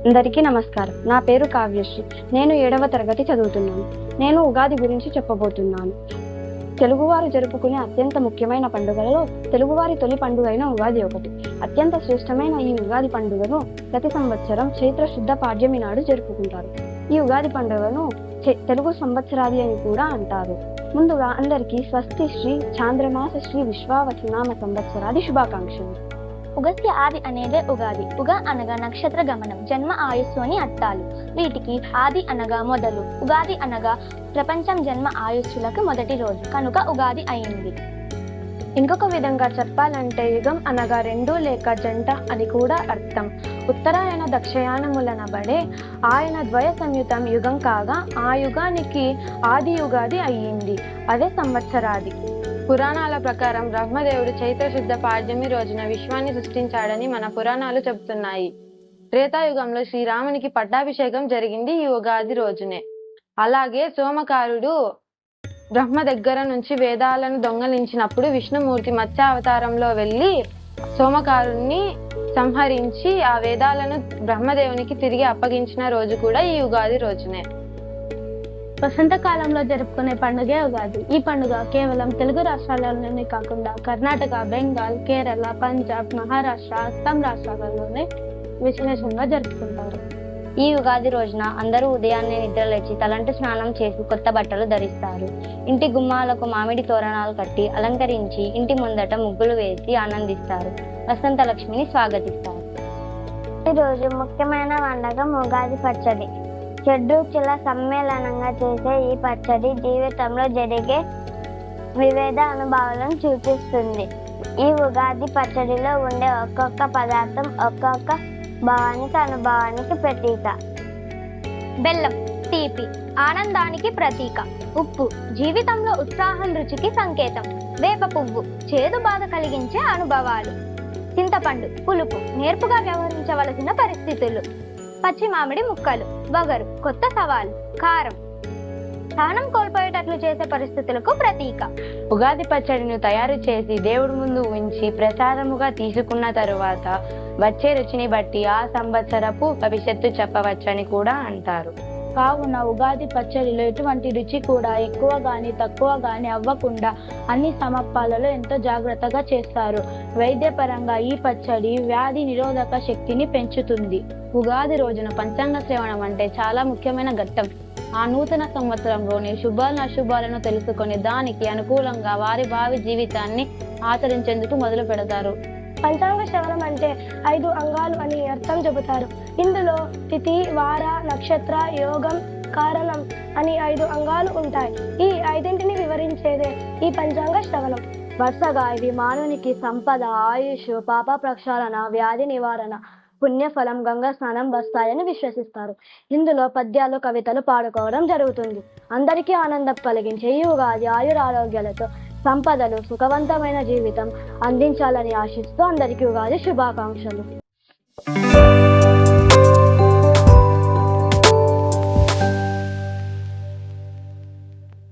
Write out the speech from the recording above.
అందరికీ నమస్కారం. నా పేరు కావ్యశ్రీ. నేను 7వ తరగతి చదువుతున్నాను. నేను ఉగాది గురించి చెప్పబోతున్నాను. తెలుగువారు జరుపుకునే అత్యంత ముఖ్యమైన పండుగలలో తెలుగువారి తొలి పండుగైన ఉగాది ఒకటి. అత్యంత శ్రేష్టమైన ఈ ఉగాది పండుగను ప్రతి సంవత్సరం చైత్ర శుద్ధ పాడ్యమి నాడు జరుపుకుంటారు. ఈ ఉగాది పండుగను తెలుగు సంవత్సరాది అని కూడా అంటారు. ముందుగా అందరికీ స్వస్తి శ్రీ చాంద్రమాస శ్రీ విశ్వావసునామ సంవత్సరాది శుభాకాంక్షలు. ఉగస్య ఆది అనేదే ఉగాది. ఉగ అనగా నక్షత్ర గమనం, జన్మ ఆయుస్సు అని అర్థాలు. వీటికి ఆది అనగా మొదలు, ఉగాది అనగా ప్రపంచం జన్మ ఆయుస్సులకు మొదటి రోజు కనుక ఉగాది అయింది. ఇంకొక విధంగా చెప్పాలంటే యుగం అనగా రెండు లేక జంట అని కూడా అర్థం. ఉత్తరాయణ దక్షయాణములనబడే ఆయన ద్వయ సంయుతం యుగం కాగా ఆ యుగానికి ఆది యుగాది అయ్యింది. అదే సంవత్సరాది. పురాణాల ప్రకారం బ్రహ్మదేవుడు చైత్ర శుద్ధ పాడ్యమి రోజున విశ్వాన్ని సృష్టించాడని మన పురాణాలు చెబుతున్నాయి. త్రేతాయుగంలో శ్రీరామునికి పట్టాభిషేకం జరిగింది ఈ ఉగాది రోజునే. అలాగే సోమకారుడు బ్రహ్మ దగ్గర నుంచి వేదాలను దొంగలించినప్పుడు విష్ణుమూర్తి మత్స్య అవతారంలో వెళ్ళి సోమకారుణ్ణి సంహరించి ఆ వేదాలను బ్రహ్మదేవునికి తిరిగి అప్పగించిన రోజు కూడా ఈ ఉగాది రోజునే. వసంతకాలంలో జరుపుకునే పండుగే ఉగాది. ఈ పండుగ కేవలం తెలుగు రాష్ట్రాలలోనే కాకుండా కర్ణాటక, బెంగాల్, కేరళ, పంజాబ్, మహారాష్ట్ర, అస్సాం రాష్ట్రాలలోనే విశేషంగా జరుపుకుంటారు. ఈ ఉగాది రోజున అందరూ ఉదయాన్నే నిద్రలేచి తలంటు స్నానం చేసి కొత్త బట్టలు ధరిస్తారు. ఇంటి గుమ్మాలకు మామిడి తోరణాలు కట్టి అలంకరించి ఇంటి ముందట ముగ్గులు వేసి ఆనందిస్తారు. వసంత లక్ష్మిని స్వాగతిస్తారు. ఈరోజు ముఖ్యమైన వంటకం ఉగాది పచ్చడి. షడ్రుచుల సమ్మేళనంగా చేసే ఈ పచ్చడి జీవితంలో జరిగే వివిధ అనుభవాలను సూచిస్తుంది. ఈ ఉగాది పచ్చడిలో ఉండే ఒక్కొక్క పదార్థం ఒక్కొక్క భావానికి అనుభవానికి ప్రతీక. బెల్లం తీపి, ఆనందానికి ప్రతీక. ఉప్పు జీవితంలో ఉత్సాహం, రుచికి సంకేతం. వేప పువ్వు చేదు బాధ కలిగించే అనుభవాలు. చింతపండు పులుపు, నేర్పుగా వ్యవహరించవలసిన పరిస్థితులు. పచ్చి మామిడి ముక్కలు వగరు, కొత్త సవాలు. కారం సహనం కోల్పోయేటట్లు చేసే పరిస్థితులకు ప్రతీక. ఉగాది పచ్చడిని తయారు చేసి దేవుడి ముందు ఉంచి ప్రసాదముగా తీసుకున్న తరువాత వచ్చే రుచిని బట్టి ఆ సంవత్సరపు భవిష్యత్తు చెప్పవచ్చని కూడా అంటారు. కావున ఉగాది పచ్చడిలో ఎటువంటి రుచి కూడా ఎక్కువ గాని తక్కువ గాని అవ్వకుండా అన్ని సమపాలలో ఎంతో జాగ్రత్తగా చేస్తారు. వైద్యపరంగా ఈ పచ్చడి వ్యాధి నిరోధక శక్తిని పెంచుతుంది. ఉగాది రోజున పంచాంగ శ్రవణం అంటే చాలా ముఖ్యమైన ఘట్టం. ఆ నూతన సంవత్సరంలోని శుభాలను అశుభాలను తెలుసుకొని దానికి అనుకూలంగా వారి భావి జీవితాన్ని ఆచరించేందుకు మొదలు పెడతారు. పంచాంగ శ్రవణం అంటే 5 అంగాలు అని అర్థం చెబుతారు. ఇందులో తిథి, వార, నక్షత్ర, యోగం, కారణం అని 5 అంగాలు ఉంటాయి. ఈ 5ంటిని వివరించేదే ఈ పంచాంగ శ్రవణం. వరుసగా ఇవి మానవునికి సంపద, ఆయుష్, పాప ప్రక్షాళన, వ్యాధి నివారణ, పుణ్యఫలం, గంగా స్నానం వస్తాయని విశ్వసిస్తారు. ఇందులో పద్యాలు, కవితలు పాడుకోవడం జరుగుతుంది. అందరికీ ఆనందం కలిగించే ఈ ఉగాది ఆయురారోగ్యాలతో సంపదలు, సుఖవంతమైన జీవితం అందించాలని ఆశిస్తూ అందరికీ ఉగాది శుభాకాంక్షలు.